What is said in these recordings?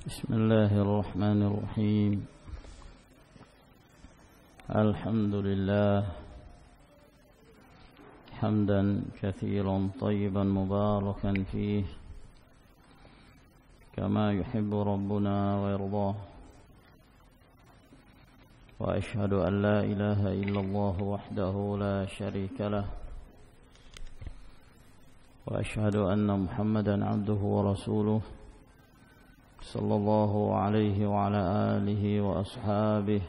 بسم الله الرحمن الرحيم الحمد لله حمدا كثيرا طيبا مباركا فيه كما يحب ربنا ويرضاه وأشهد أن لا إله إلا الله وحده لا شريك له وأشهد أن محمدا عبده ورسوله صلى الله عليه وعلى آله وأصحابه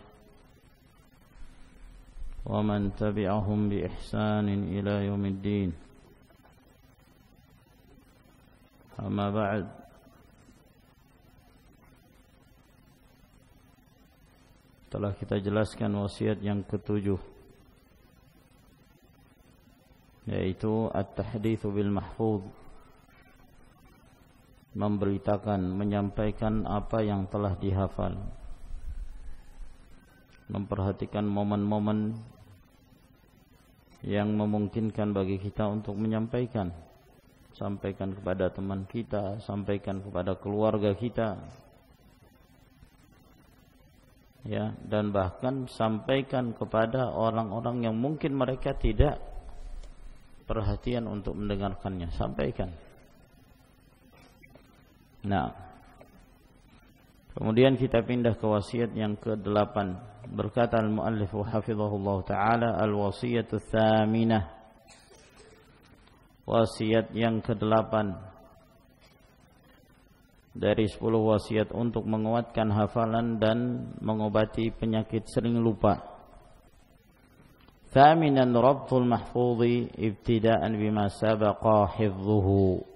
ومن تبعهم بإحسان إلى يوم الدين. أما بعد، telah kita jelaskan wasiat yang ketujuh, yaitu at-tahditsu bil mahfuz, memberitakan, menyampaikan apa yang telah dihafal, memperhatikan momen-momen yang memungkinkan bagi kita untuk menyampaikan, sampaikan kepada teman kita, sampaikan kepada keluarga kita, ya, dan bahkan sampaikan kepada orang-orang yang mungkin mereka tidak perhatian untuk mendengarkannya, sampaikan. Nah, kemudian kita pindah ke wasiat yang ke-8. Berkata al-muallif hafizahullah ta'ala, al-wasiyatu tsaminah, wasiat yang ke-8 dari 10 wasiat untuk menguatkan hafalan dan mengobati penyakit sering lupa. Tsaminan rabtul mahfudhi ibtida'an bima sabaqa hifdhuhu,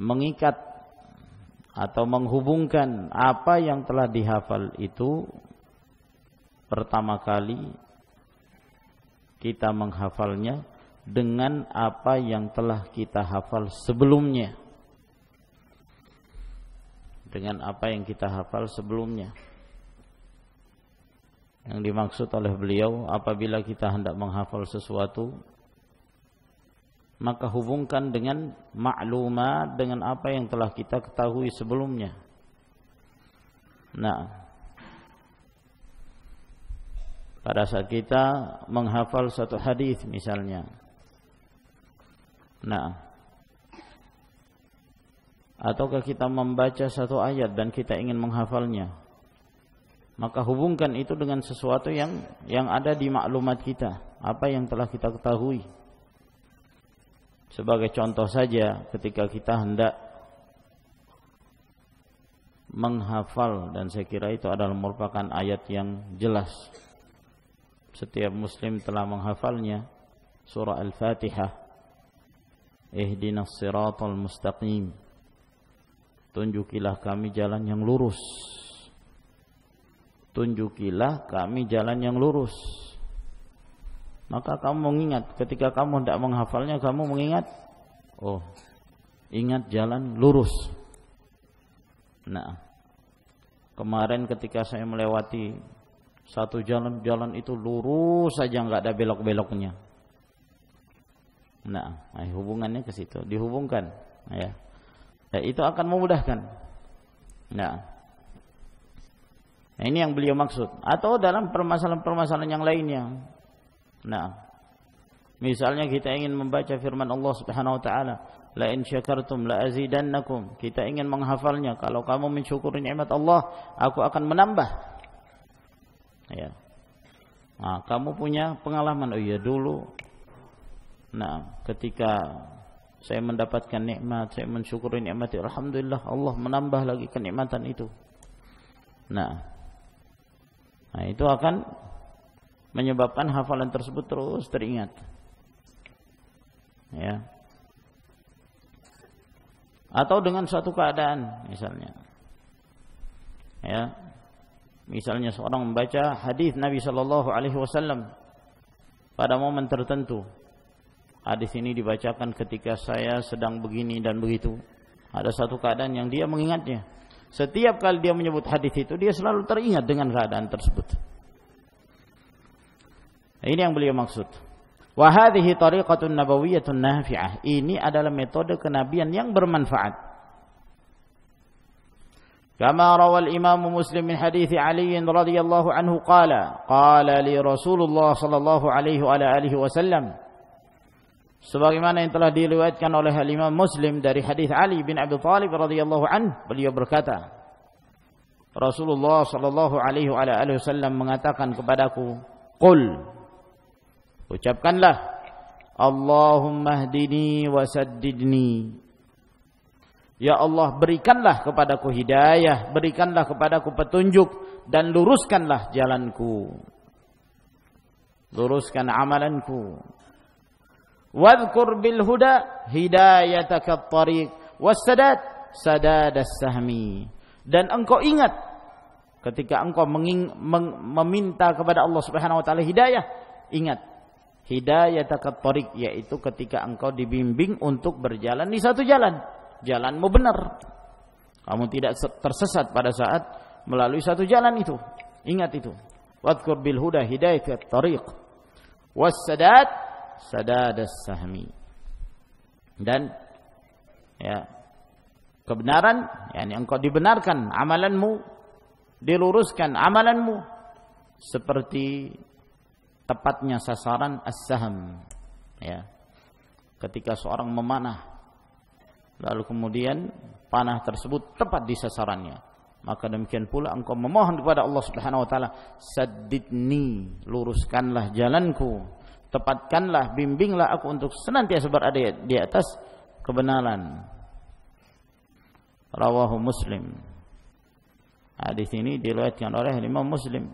mengikat atau menghubungkan apa yang telah dihafal itu. Pertama kali kita menghafalnya dengan apa yang telah kita hafal sebelumnya, dengan apa yang kita hafal sebelumnya. Yang dimaksud oleh beliau, apabila kita hendak menghafal sesuatu, maka hubungkan dengan maklumat, dengan apa yang telah kita ketahui sebelumnya. Nah, pada saat kita menghafal satu hadis misalnya, nah, ataukah kita membaca satu ayat dan kita ingin menghafalnya, maka hubungkan itu dengan sesuatu yang ada di maklumat kita, apa yang telah kita ketahui. Sebagai contoh saja, ketika kita hendak menghafal, dan saya kira itu adalah merupakan ayat yang jelas, setiap muslim telah menghafalnya, surah Al-Fatihah, ihdinas siratal mustaqim, tunjukilah kami jalan yang lurus, tunjukilah kami jalan yang lurus. Maka kamu mengingat, ketika kamu hendak menghafalnya, kamu mengingat, oh, ingat jalan lurus. Nah, kemarin ketika saya melewati satu jalan itu lurus saja, nggak ada belok-beloknya. Nah, hubungannya ke situ, dihubungkan, ya. Ya, itu akan memudahkan. Nah, ini yang beliau maksud. Atau dalam permasalahan-permasalahan yang lainnya. Nah, misalnya kita ingin membaca firman Allah Subhanahu wa taala, la in syakartum la azidannakum. Kita ingin menghafalnya, kalau kamu mensyukuri nikmat Allah, aku akan menambah. Ya. Nah, kamu punya pengalaman, oh iya dulu. Nah, ketika saya mendapatkan nikmat, saya mensyukuri nikmat, alhamdulillah Allah menambah lagi kenikmatan itu. Nah, itu akan menyebabkan hafalan tersebut terus teringat, ya. Atau dengan suatu keadaan, misalnya, ya, misalnya seorang membaca hadis Nabi Shallallahu Alaihi Wasallam pada momen tertentu. Hadis ini dibacakan ketika saya sedang begini dan begitu. Ada satu keadaan yang dia mengingatnya. Setiap kali dia menyebut hadis itu, dia selalu teringat dengan keadaan tersebut. Ini yang beliau maksud. Wa hadhihi tariqatun nabawiyyatun nafi'ah. Ini adalah metode kenabian yang bermanfaat. Kama rawal Imam Muslim min hadits Ali radhiyallahu anhu qala li Rasulullah sallallahu alaihi wa alihi wasallam, sebagaimana yang telah diriwayatkan oleh Imam Muslim dari hadis Ali bin Abi Thalib radhiyallahu anhu, beliau berkata, Rasulullah sallallahu alaihi wa alihi wasallam mengatakan kepadaku, qul, ucapkanlah, Allahumma hdini wa saddidni, ya Allah, berikanlah kepadaku hidayah, berikanlah kepadaku petunjuk, dan luruskanlah jalanku, luruskan amalanku. Wadhkur bil huda hidayataka at-tariq was-sadad sadadas sahmi, dan engkau ingat ketika engkau meminta kepada Allah Subhanahu wa taala hidayah, ingat hidayataka at-tariq, yaitu ketika engkau dibimbing untuk berjalan di satu jalan, jalanmu benar, kamu tidak tersesat pada saat melalui satu jalan itu. Ingat itu. Wadhkur bil huda hidayataka at-tariq was-sadad sadadas sahmi, dan ya, kebenaran, yakni engkau dibenarkan amalanmu, diluruskan amalanmu seperti tepatnya sasaran as-sahm, ya, ketika seorang memanah lalu kemudian panah tersebut tepat di sasarannya, maka demikian pula engkau memohon kepada Allah Subhanahu wa taala, saddidni, luruskanlah jalanku, tepatkanlah, bimbinglah aku untuk senantiasa berada di atas kebenaran. Rawahu Muslim. Hadis ini diriwayatkan oleh Imam Muslim.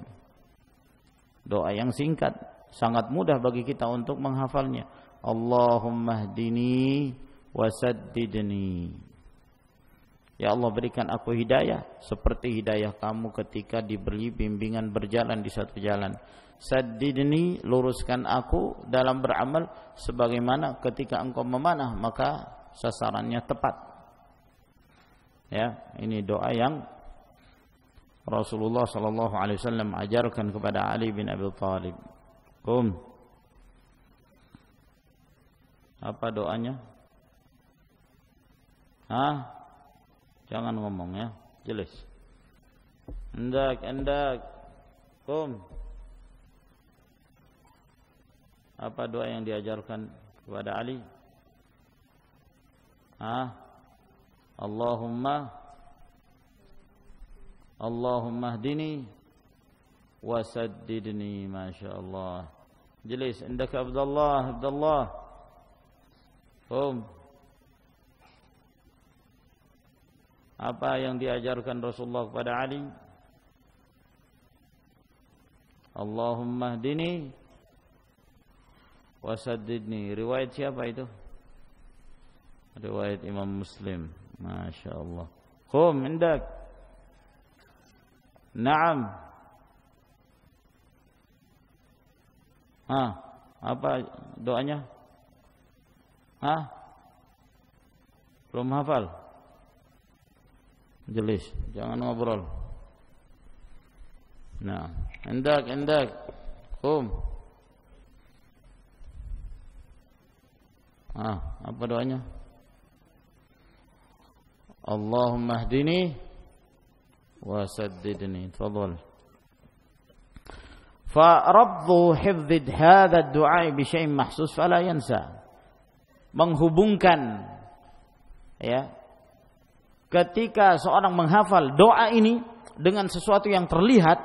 Doa yang singkat, sangat mudah bagi kita untuk menghafalnya. Allahumma hdini wa saddidni. Ya Allah, berikan aku hidayah seperti hidayah kamu ketika diberi bimbingan berjalan di satu jalan. Saddidni, luruskan aku dalam beramal sebagaimana ketika engkau memanah maka sasarannya tepat. Ya, ini doa yang Rasulullah sallallahu alaihi wasallam ajarkan kepada Ali bin Abi Thalib. Apa doanya? Jangan ngomong ya, jelas. Endak. Apa doa yang diajarkan kepada Ali? Allahumma hdini wa saddidni, masyaallah. Jelas, indak Abdullah. Apa yang diajarkan Rasulullah kepada Ali? Allahumma hdini wa saddidni. Riwayat siapa itu? Riwayat Imam Muslim. Masyaallah. Indak. Naam. Apa doanya? Belum hafal? Jelas, jangan ngobrol. Nah, indak. Apa doanya? Allahumma hdini wa saddidni. Tafadhal. Farabdu hifdh hadha ad-du'a bi syai'in mahsus fala yansa. Menghubungkan, ya, ketika seorang menghafal doa ini dengan sesuatu yang terlihat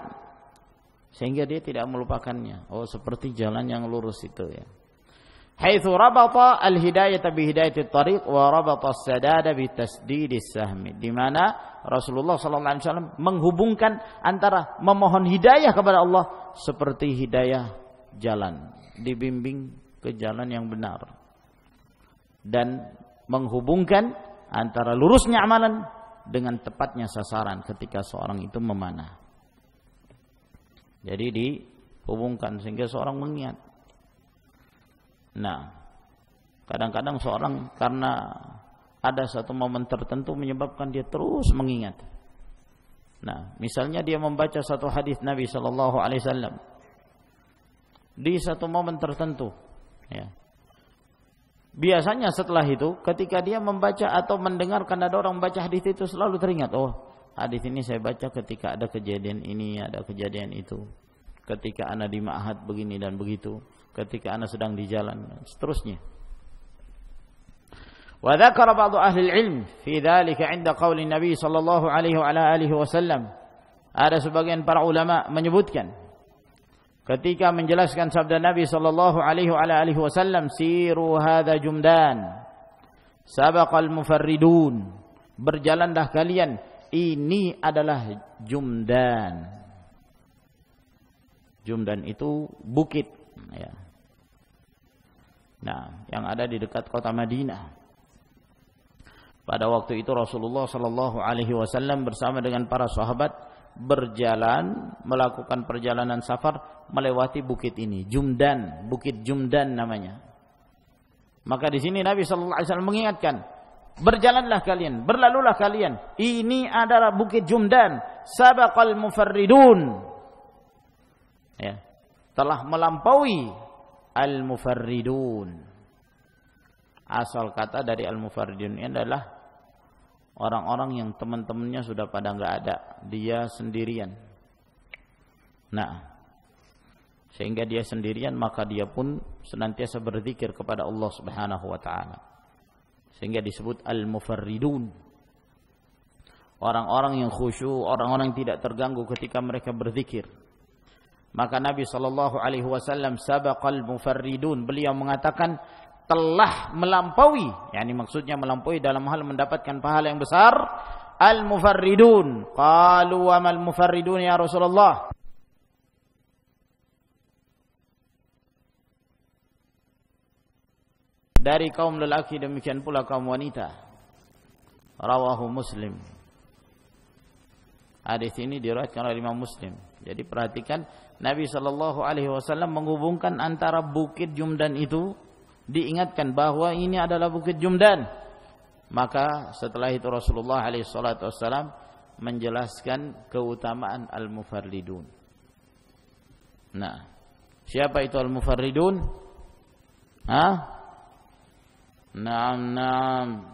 sehingga dia tidak melupakannya. Seperti jalan yang lurus itu, ya. Haitsu rabata al-hidayata bi hidayatit tariq wa rabata as-sadada bi tasdidis sahmi. Di mana Rasulullah sallallahu alaihi wasallam menghubungkan antara memohon hidayah kepada Allah seperti hidayah jalan, dibimbing ke jalan yang benar, dan menghubungkan antara lurusnya amalan dengan tepatnya sasaran ketika seorang itu memanah. Jadi dihubungkan sehingga seorang mengingat. Nah, kadang-kadang seorang karena ada satu momen tertentu menyebabkan dia terus mengingat. Nah, misalnya dia membaca satu hadis Nabi sallallahu alaihi wasallam di satu momen tertentu, ya. Biasanya setelah itu ketika dia membaca atau mendengarkan ada orang membaca hadis itu selalu teringat, hadis ini saya baca ketika ada kejadian ini, ada kejadian itu. Ketika ana di ma'had begini dan begitu, ketika ana sedang di jalan, dan seterusnya. Wa dzakara ba'd ahli al-'ilm fi dzalika 'inda qauli Nabi sallallahu alaihi wa ala alihi wasallam. Ada sebagian para ulama menyebutkan ketika menjelaskan sabda Nabi sallallahu alaihi wa ala alihi wasallam, siru hadza jumdan sabaqal mufarridun, berjalanlah kalian, ini adalah jumdan. Jumdan itu bukit, ya. Nah, yang ada di dekat kota Madinah. Pada waktu itu Rasulullah sallallahu alaihi wasallam bersama dengan para sahabat berjalan, melakukan perjalanan safar melewati bukit ini, Jumdan, Bukit Jumdan namanya. Maka di sini Nabi sallallahu alaihi wasallam mengingatkan, berjalanlah kalian, berlalulah kalian, ini adalah Bukit Jumdan, sabaqal mufarridun. Ya, telah melampaui al-mufarridun. Asal kata dari al-mufarridun ini adalah orang-orang yang teman-temannya sudah pada enggak ada, dia sendirian. Nah, sehingga dia sendirian, maka dia pun senantiasa berzikir kepada Allah Subhanahu wa taala. Sehingga disebut al-mufarridun. Orang-orang yang khusyuk, orang-orang yang tidak terganggu ketika mereka berzikir. Maka Nabi sallallahu alaihi wasallam sabaqal mufarridun, beliau mengatakan telah melampaui, yakni maksudnya melampaui dalam hal mendapatkan pahala yang besar, al-mufarridun. Qalu wa mal mufarridun ya Rasulullah? Dari kaum lelaki, demikian pula kaum wanita. Rawahu Muslim. Hadis ini diriwayatkan oleh Imam Muslim. Jadi perhatikan, Nabi sallallahu alaihi wasallam menghubungkan antara Bukit Jumdan itu, diingatkan bahwa ini adalah Bukit Jumdan. Maka setelah itu Rasulullah alaihi salatu wasallam menjelaskan keutamaan al-mufarridun. Nah, siapa itu al-mufarridun? Hah? Naam.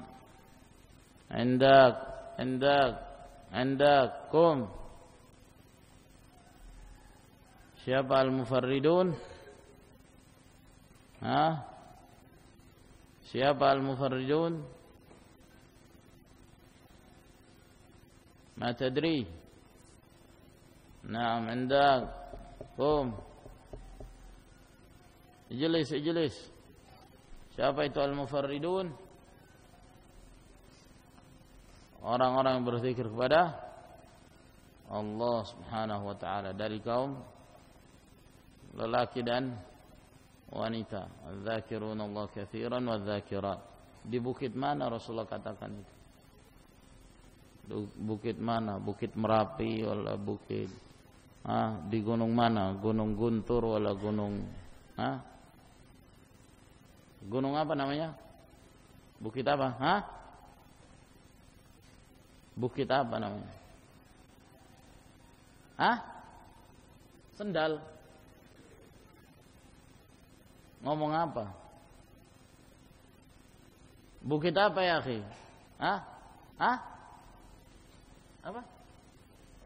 Indakum. Siapa al-mufarridun? Hah? Siapa al-mufarridun? Ma tadri? Naam, indakum. Ijlis. Siapa itu al-mufarridun? Orang-orang yang berzikir kepada Allah Subhanahu wa taala dari kaum lelaki dan wanita. Dzakiruna Allah katsiran wa dzakirat. Di bukit mana Rasulullah katakan itu? Bukit mana? Bukit Merapi wala bukit di gunung mana? Gunung Guntur wala gunung gunung apa namanya? Bukit apa? Bukit apa namanya? Sendal. Ngomong apa? Bukit apa ya, akhi? Apa?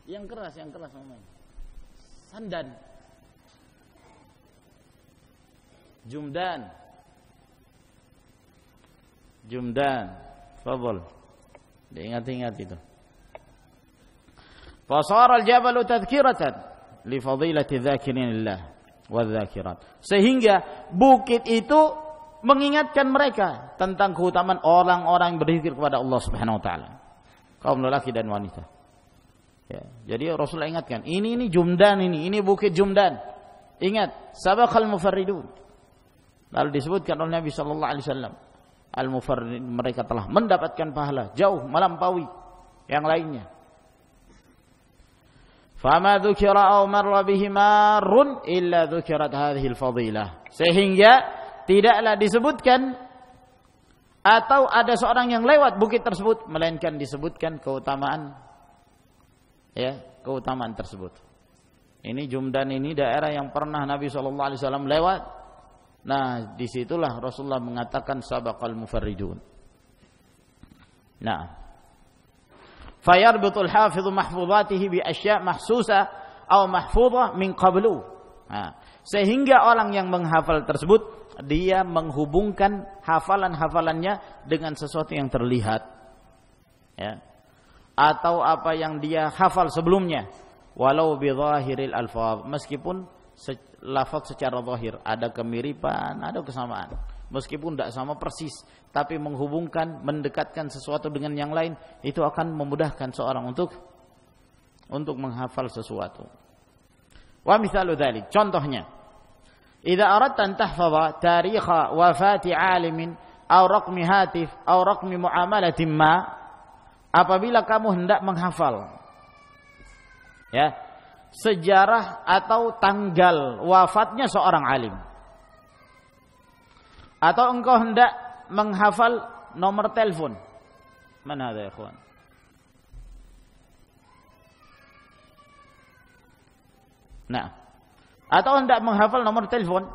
Yang keras ngomong. Sandan. Jumdan. Fadhal. Diingat-ingat itu. Fasara al-jabalu tadhkiratan li fadilati dzakirinillah wa dzakirat. Sehingga bukit itu mengingatkan mereka tentang keutamaan orang-orang yang berzikir kepada Allah Subhanahu wa taala. Kaum lelaki dan wanita. Ya, jadi Rasulullah ingatkan, ini Jumdan ini Bukit Jumdan. Ingat, sabaqal mufarridun. Lalu disebutkan oleh Nabi sallallahu alaihi wasallam, al-mufarrid, mereka telah mendapatkan pahala jauh melampaui yang lainnya. Fama dzukira aw marra bihi marrun illa dzukirat hadhihi al-fadilah. Sehingga tidaklah disebutkan atau ada seorang yang lewat bukit tersebut melainkan disebutkan keutamaan tersebut. Ini Jumdan, ini daerah yang pernah Nabi sallallahu alaihi wasallam lewat. Nah, disitulah Rasulullah mengatakan sabaqal mufarridun. Nah, Fayarbitul hafidhu mahfuzatihi bi asya' mahsusa atau mahfuzah min qablu. Nah, sehingga orang yang menghafal tersebut dia menghubungkan hafalan-hafalannya dengan sesuatu yang terlihat, ya, atau apa yang dia hafal sebelumnya, walau bi zahiril alfaz, meskipun lafaz secara zahir ada kemiripan, ada kesamaan, meskipun tidak sama persis, tapi menghubungkan, mendekatkan sesuatu dengan yang lain, itu akan memudahkan seorang untuk menghafal sesuatu. Wa mithalu dzalik, contohnya, idza aradta an tahfaza tarikha wafati 'alimin aw raqmi hatif aw raqmi muamalatin ma, apabila kamu hendak menghafal, ya, sejarah atau tanggal wafatnya seorang alim, atau engkau hendak menghafal nomor telepon, mana ada ya ikhwan? Nah, atau hendak menghafal nomor telepon,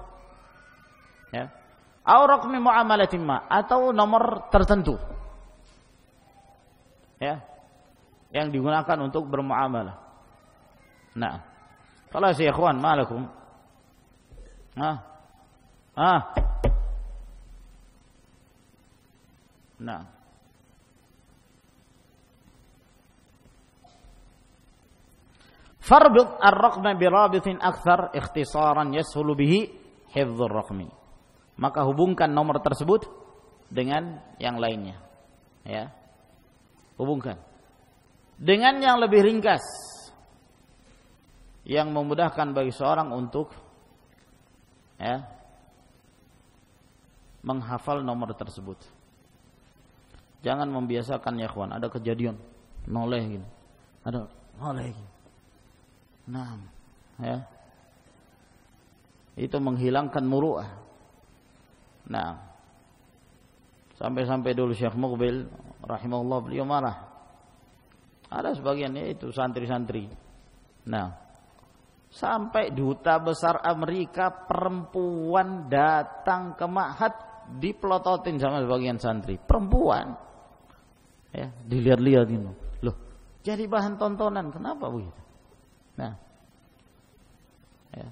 ya, atau raqmi muamalatin ma, atau nomor tertentu, ya, yang digunakan untuk bermuamalah. Nah, kalau ya ikhwan, malakum? Nah. Farbit ar-raqma bi rabitin akthar ikhtisaran yashulu bihi hifdzur raqmi. Maka hubungkan nomor tersebut dengan yang lainnya, ya. Hubungkan dengan yang lebih ringkas, yang memudahkan bagi seorang untuk, ya, menghafal nomor tersebut. Jangan membiasakan ya kawan, ada kejadian noleh gini, ada noleh gini. Nah, ya, itu menghilangkan muru'ah. Nah, sampai dulu Syekh Muqbil rahimahullah, beliau marah. Ada sebagiannya itu santri-santri. Nah, sampai duta besar Amerika perempuan datang ke ma'had, dipelototin sama sebagian santri perempuan, ya, dilihat-lihat gitu. Loh, jadi bahan tontonan, kenapa begitu? Nah, ya,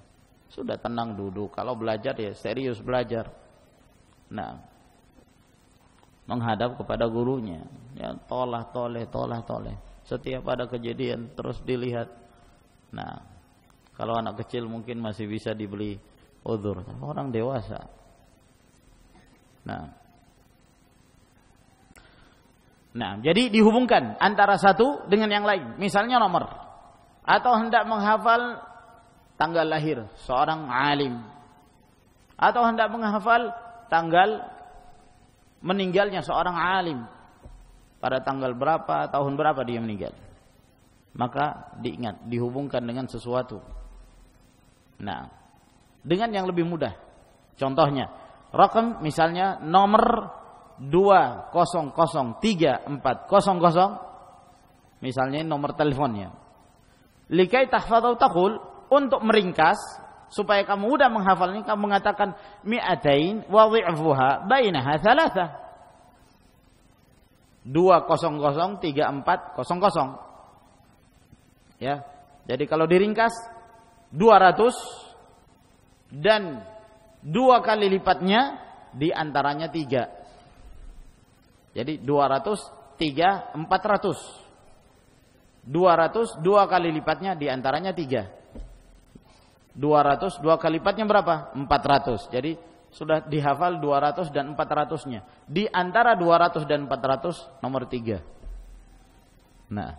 sudah tenang duduk, kalau belajar ya serius belajar. Nah, menghadap kepada gurunya, ya, tolah toleh. Setiap ada kejadian terus dilihat. Nah, kalau anak kecil mungkin masih bisa dibeli udzur, orang dewasa. Nah, jadi dihubungkan antara satu dengan yang lain. Misalnya nomor, atau hendak menghafal tanggal lahir seorang alim, atau hendak menghafal tanggal meninggalnya seorang alim, pada tanggal berapa, tahun berapa dia meninggal. Maka diingat, dihubungkan dengan sesuatu. Nah, dengan yang lebih mudah. Contohnya, rakam misalnya nomor 2003400, misalnya nomor teleponnya. Likai tahfadhu taqul, untuk meringkas supaya kamu mudah menghafalnya, kamu mengatakan mi'atain wa dhi'fuha bainaha thalatha. 2003400. Ya. Jadi kalau diringkas 200 dan 2 kali lipatnya di antaranya 3. Jadi 200 3 400. 200 2 kali lipatnya di antaranya 3. 200 2 kali lipatnya berapa? 400. Jadi sudah dihafal 200 dan 400-nya. Di antara 200 dan 400 nomor 3. Nah,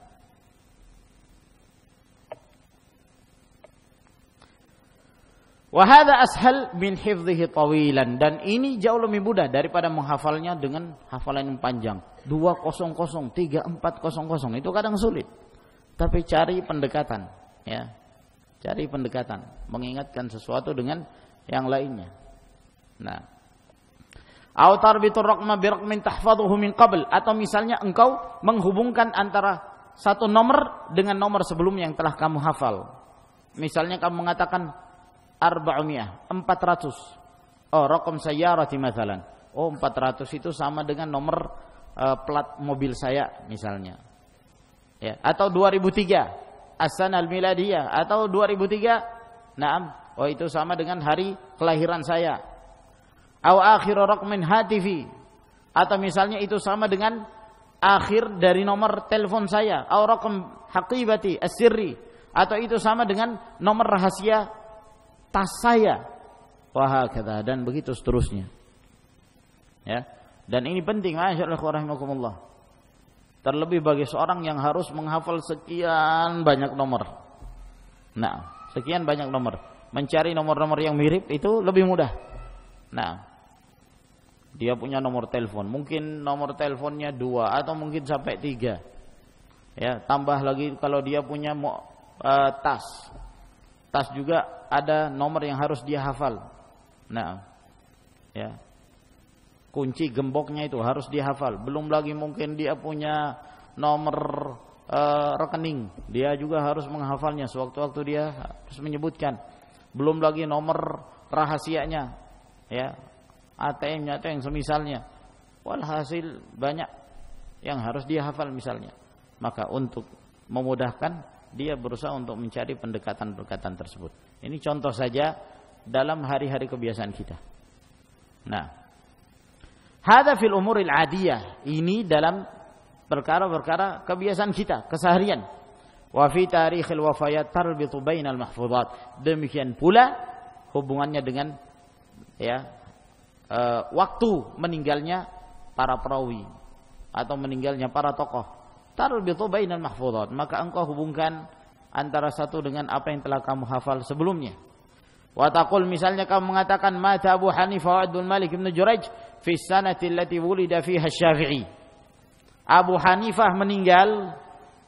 wa hadza ashal min hifdhihi tawilan, dan ini jauh lebih mudah daripada menghafalnya dengan hafalan yang panjang. 200 3400 itu kadang sulit. Tapi cari pendekatan, ya. Cari pendekatan, mengingatkan sesuatu dengan yang lainnya. Nah, au tarbitur raqma bi raqmin tahfadhuhu min qabl, atau misalnya engkau menghubungkan antara satu nomor dengan nomor sebelumnya yang telah kamu hafal. Misalnya kamu mengatakan 400. Oh, raqam sayyarati mathalan. Oh, 400 itu sama dengan nomor plat mobil saya misalnya. Ya, atau 2003 as-sanah al-miladiyah atau 2003. Naam, oh itu sama dengan hari kelahiran saya. Au akhir raqmin hatifi, atau misalnya itu sama dengan akhir dari nomor telepon saya. Au raqam haqibati as-sirri, atau itu sama dengan nomor rahasia tas saya. Wa hakadha, dan begitu seterusnya. Ya. Dan ini penting, masyaallah rahimakumullah. Terlebih bagi seorang yang harus menghafal sekian banyak nomor. Nah, sekian banyak nomor. Mencari nomor-nomor yang mirip itu lebih mudah. Nah, dia punya nomor telepon, mungkin nomor teleponnya 2 atau mungkin sampai 3. Ya, tambah lagi kalau dia punya tas. Tas juga ada nomor yang harus dia hafal. Nah, ya. Kunci gemboknya itu harus dihafal. Belum lagi mungkin dia punya nomor rekening, dia juga harus menghafalnya sewaktu-waktu dia harus menyebutkan. Belum lagi nomor rahasianya, ya, ATM-nya atau yang semisalnya. Walhasil banyak yang harus dia hafal misalnya. Maka untuk memudahkan, dia berusaha untuk mencari pendekatan-pendekatan tersebut. Ini contoh saja dalam hari-hari kebiasaan kita. Nah, hadza fil umuril adiyah, ini dalam perkara-perkara kebiasaan kita keseharian. Wa fi tarikhil wafayat tarbitu bainal mahfuzat, demikian pula hubungannya dengan ya waktu meninggalnya para perawi atau meninggalnya para tokoh. Tarbitu bainal mahfuzat, maka engkau hubungkan antara satu dengan apa yang telah kamu hafal sebelumnya. Wa taqul, misalnya kamu mengatakan mata Abu Hanifah wa Abdul Malik bin Jurayj fi sanati allati wulida fiha Syafi'i. Abu Hanifah meninggal,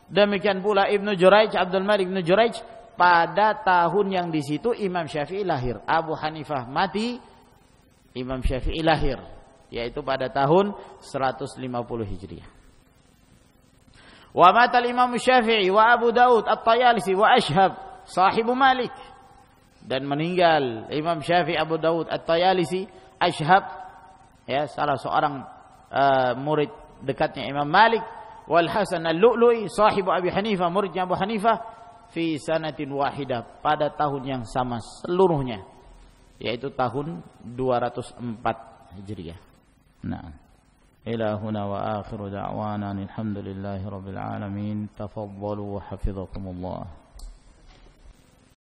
demikian pula Ibnu Jurayj, Abdul Malik bin Jurayj pada tahun yang di situ Imam Syafi'i lahir. Abu Hanifah mati, Imam Syafi'i lahir, yaitu pada tahun 150 Hijriah. Wa mata Imam Syafi'i wa Abu Daud At-Tayalisi wa Ashhab sahibu Malik, dan meninggal Imam Syafi'i, Abu Daud At-Tayalisi, Ashhab, ya, salah seorang murid dekatnya Imam Malik, wal Hasan Al-Lu'lu'i sahibu Abi Hanifah, muridnya Abu Hanifah, fi sanatin wahidah, pada tahun yang sama seluruhnya, yaitu tahun 204 Hijriah. Nah, ila huna wa akhiru da'wana alhamdulillahi rabbil alamin. Tafaddalu wa hafizakumullah.